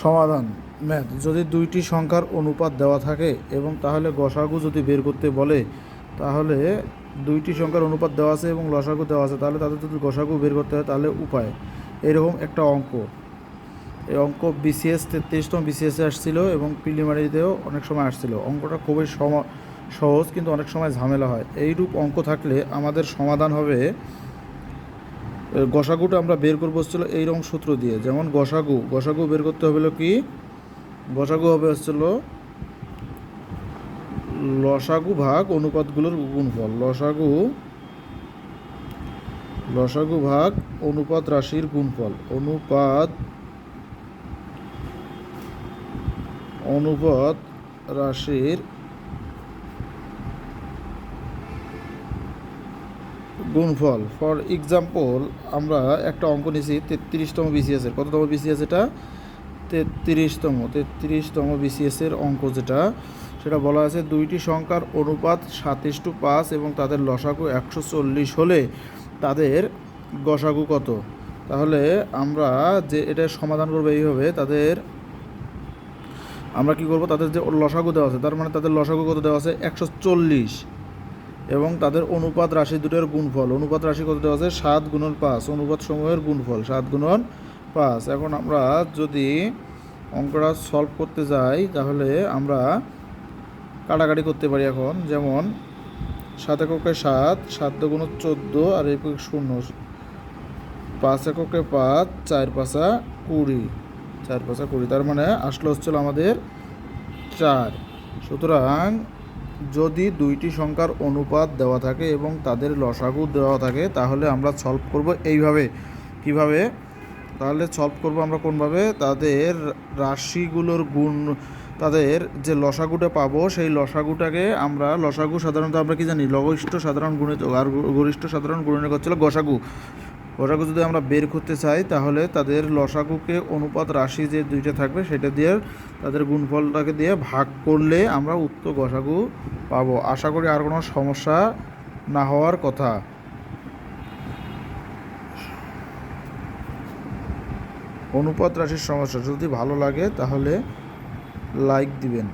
সমাধান। ম্যাথ, যদি দুইটি সংখ্যার অনুপাত দেওয়া থাকে এবং তাহলে গসাগু যদি বের করতে বলে, তাহলে দুইটি সংখ্যার অনুপাত দেওয়া আছে এবং লসাগু দেওয়া আছে, তাহলে তাদের যদি গসাগু বের করতে হয় তাহলে উপায় এরকম একটা অঙ্ক। এই অঙ্ক বিসিএস 33তম বিসিএসে আসছিল এবং প্রিলিমিনারিতেও অনেক সময় আসছিল। অঙ্কটা খুবই সহজ, কিন্তু অনেক সময় ঝামেলা হয়। এইরূপ অঙ্ক থাকলে আমাদের সমাধান হবে, গসাগুটা আমরা বের করবো হচ্ছিল এইরকম সূত্র দিয়ে। যেমন গসাগু বের করতে হবে কি, গসাগু হবে হচ্ছিল লসাগু ভাগ অনুপাতগুলোর গুণফল। লসাগু ভাগ অনুপাত রাশির গুণফল। অনুপাত রাশির গুণফল। ফর এক্সাম্পল, আমরা একটা অঙ্ক নিয়েছি 33তম বিসিএসের। কততম বিসিএস এটা? 33তম বিসিএসের অঙ্ক যেটা, সেটা বলা আছে দুইটি সংখ্যার অনুপাত 7:5 এবং তাদের লসাগু 140 হলে তাদের গসাগু কত? তাহলে আমরা যে এটা সমাধান করবো এইভাবে, আমরা কি করব, তাদের যে লসাগু দেওয়া আছে, তার মানে তাদের লসাগু কত দেওয়া আছে? 140, এবং তাদের অনুপাত রাশি দুটোর গুণফল। অনুপাত রাশি কত দেওয়া আছে? 7x5, অনুপাত সমূহের গুণফল 7x5। এখন আমরা যদি অঙ্কটা সলভ করতে যাই, তাহলে আমরা কাটাকাটি করতে পারি এখন। যেমন 7 এককে 7, 7 দুগুণ 14, আর 1 0, 5 এককে 5, 4 5 20, 4 5 20, তার মানে আসলে হচ্ছিল আমাদের 4। সুতরাং যদি দুইটি সংখ্যার অনুপাত দেওয়া থাকে এবং তাদের লসাগু দেওয়া থাকে, তাহলে আমরা সলভ করব এইভাবে। কিভাবে? তাহলে সলভ করব আমরা কোনভাবে? তাদের রাশিগুলোর তাদের যে লসাগুটা পাবো, সেই লসাগুটাকে আমরা, লসাগু সাধারণত আমরা কি জানি? লঘিষ্ঠ সাধারণ গুণিতক, আর গরিষ্ঠ সাধারণ গুণিতক হচ্ছিল গসাগু। গসাগু যদি আমরা বের করতে চাই, তাহলে তাদের লসাগুকে অনুপাত রাশি যে দুইটা থাকবে সেটা দিয়ে, তাদের গুণফলটাকে দিয়ে ভাগ করলে আমরা উক্ত গসাগু পাবো। আশা করি আর কোনো সমস্যা না হওয়ার কথা। অনুপাত রাশির সমস্যা যদি ভালো লাগে তাহলে লাইক দিবেন।